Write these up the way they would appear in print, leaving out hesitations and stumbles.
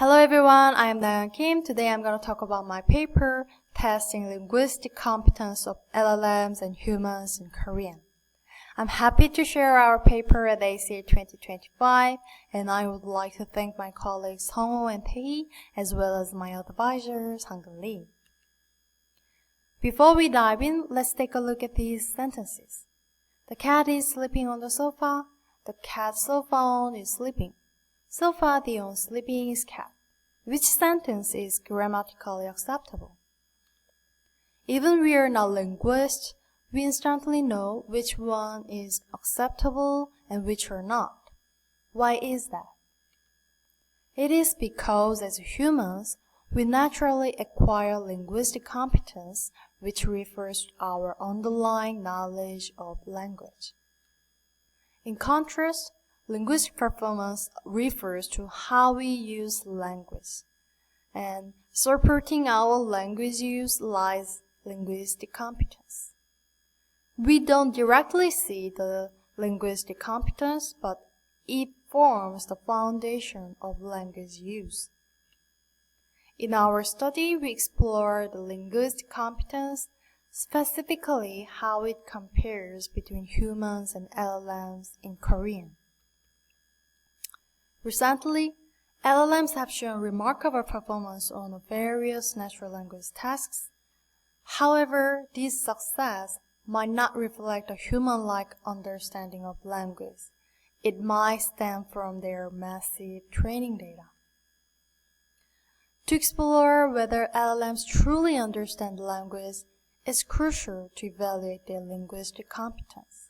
Hello everyone, I am Diane Kim. Today I'm going to talk about my paper, Testing Linguistic Competence of LLMs and Humans in Korean. I'm happy to share our paper at ACL 2025, and I would like to thank my colleagues Song-ho and Tae, as well as my advisors, Hang-geun Lee. Before we dive in, let's take a look at these sentences. The cat is sleeping on the sofa. The cat sofa on is sleeping. Sofa the on sleeping is cat. Which sentence is grammatically acceptable? Even we are not linguists, we instantly know which one is acceptable and which are not. Why is that? It is because as humans, we naturally acquire linguistic competence, which refers to our underlying knowledge of language. In contrast, linguistic performance refers to how we use language, and supporting our language use lies linguistic competence. We don't directly see the linguistic competence, but it forms the foundation of language use. In our study, we explore the linguistic competence, specifically how it compares between humans and LLMs in Korean. Recently, LLMs have shown remarkable performance on various natural language tasks. However, this success might not reflect a human-like understanding of language. It might stem from their massive training data. To explore whether LLMs truly understand language, it's crucial to evaluate their linguistic competence.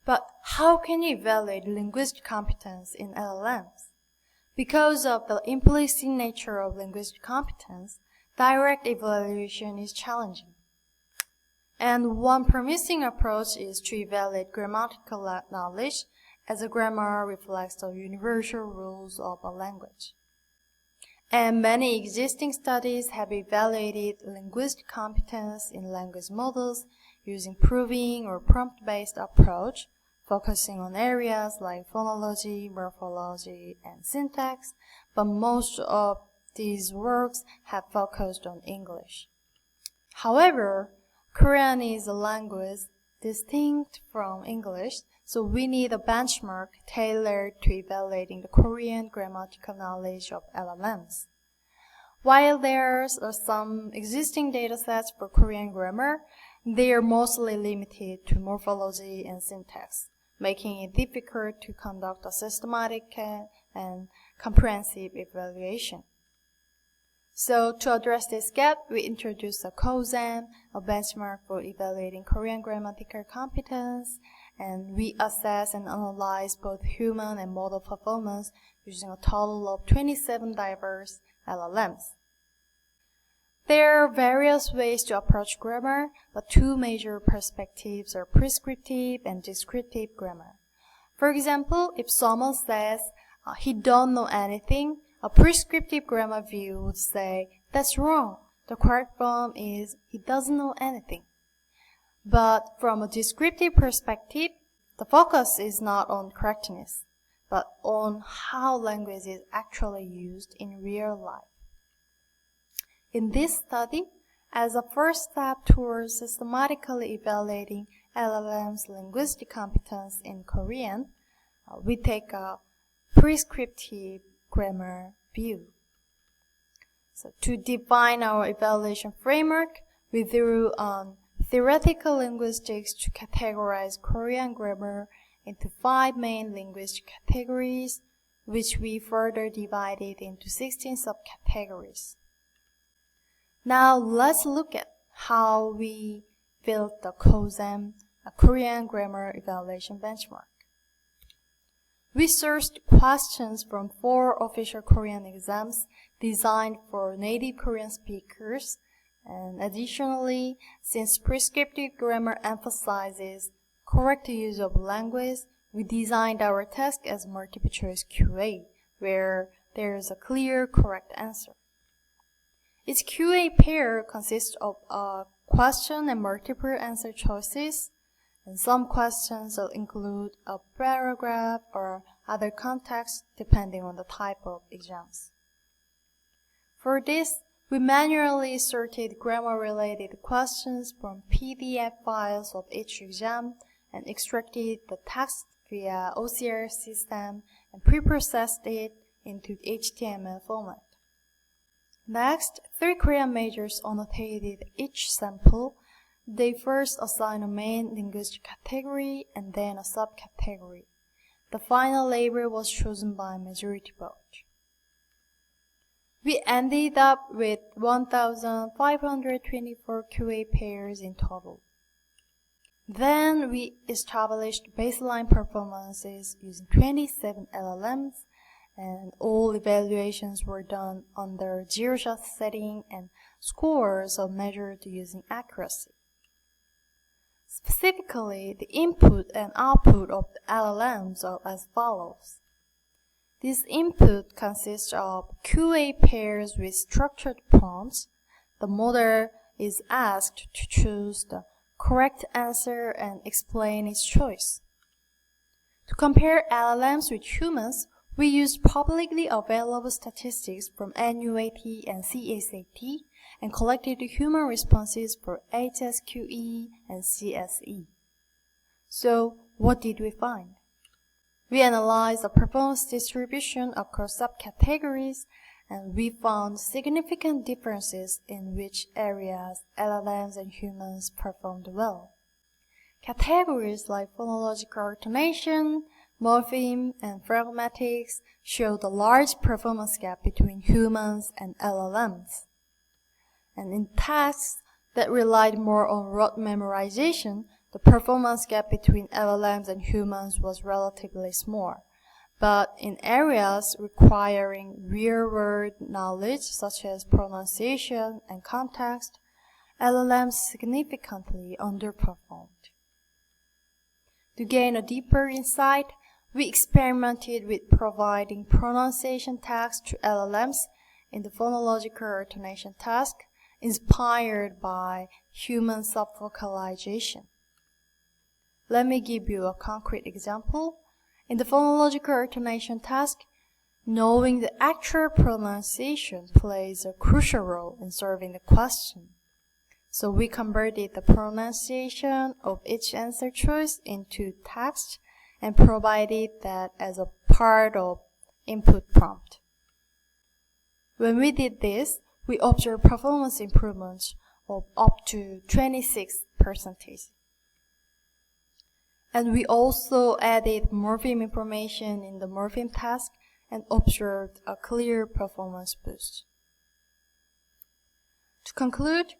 But how can you evaluate linguistic competence in LLMs? Because of the implicit nature of linguistic competence, direct evaluation is challenging. And one promising approach is to evaluate grammatical knowledge, as a grammar reflects the universal rules of a language. And many existing studies have evaluated linguistic competence in language models using proving or prompt-based approach, focusing on areas like phonology, morphology, and syntax, but most of these works have focused on English. However, Korean is a language distinct from English, so we need a benchmark tailored to evaluating the Korean grammatical knowledge of LLMs. While there are some existing datasets for Korean grammar, they are mostly limited to morphology and syntax, making it difficult to conduct a systematic and comprehensive evaluation. So, to address this gap, we introduced a COSAM, a benchmark for evaluating Korean grammatical competence, and we assess and analyze both human and model performance using a total of 27 diverse LLMs. There are various ways to approach grammar, but two major perspectives are prescriptive and descriptive grammar. For example, if someone says he don't know anything, a prescriptive grammar view would say, that's wrong. The correct form is, he doesn't know anything. But from a descriptive perspective, the focus is not on correctness, but on how language is actually used in real life. In this study, as a first step towards systematically evaluating LLM's linguistic competence in Korean, we take a prescriptive grammar view. So to define our evaluation framework, we drew on theoretical linguistics to categorize Korean grammar into 5 main linguistic categories, which we further divided into 16 subcategories. Now let's look at how we built the COSAM, a Korean grammar evaluation benchmark. We sourced questions from 4 official Korean exams designed for native Korean speakers, and additionally, since prescriptive grammar emphasizes correct use of language, we designed our test as multiple choice QA, where there is a clear correct answer. Its QA pair consists of a question and multiple answer choices, and some questions will include a paragraph or other context depending on the type of exams. For this, we manually sorted grammar-related questions from PDF files of each exam and extracted the text via OCR system and preprocessed it into HTML format. Next, 3 Korean majors annotated each sample. They first assigned a main linguistic category and then a subcategory. The final label was chosen by majority vote. We ended up with 1,524 QA pairs in total. Then we established baseline performances using 27 LLMs, and all evaluations were done under zero-shot setting and scores are measured using accuracy. Specifically, the input and output of the LLMs are as follows. This input consists of QA pairs with structured prompts. The model is asked to choose the correct answer and explain its choice. To compare LLMs with humans, we used publicly available statistics from NUAT and CSAT and collected human responses for HSQE and CSE. So, what did we find? We analyzed the performance distribution across subcategories, and we found significant differences in which areas LLMs and humans performed well. Categories like phonological intonation, morpheme, and pragmatics showed a large performance gap between humans and LLMs. And in tasks that relied more on rote memorization, the performance gap between LLMs and humans was relatively small. But in areas requiring real-world knowledge, such as pronunciation and context, LLMs significantly underperformed. To gain a deeper insight, we experimented with providing pronunciation tasks to LLMs in the phonological intonation task, inspired by human subvocalization. Let me give you a concrete example. In the phonological intonation task, knowing the actual pronunciation plays a crucial role in solving the question. So we converted the pronunciation of each answer choice into text and provided that as a part of input prompt. When we did this, we observed performance improvements of up to 26%. And we also added morpheme information in the morpheme task and observed a clear performance boost. To conclude,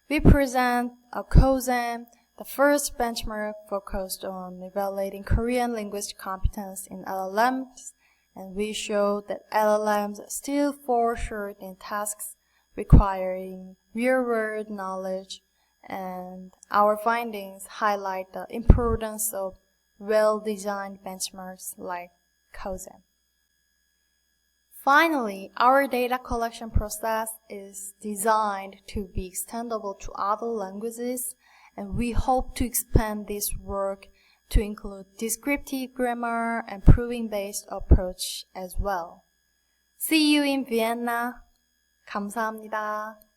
we present a COSAM, the first benchmark focused on evaluating Korean linguistic competence in LLMs, and we show that LLMs still fall short in tasks requiring real-world knowledge, and our findings highlight the importance of well-designed benchmarks like COSAM. Finally, our data collection process is designed to be extendable to other languages, and we hope to expand this work to include descriptive grammar and proving-based approach as well. See you in Vienna. 감사합니다.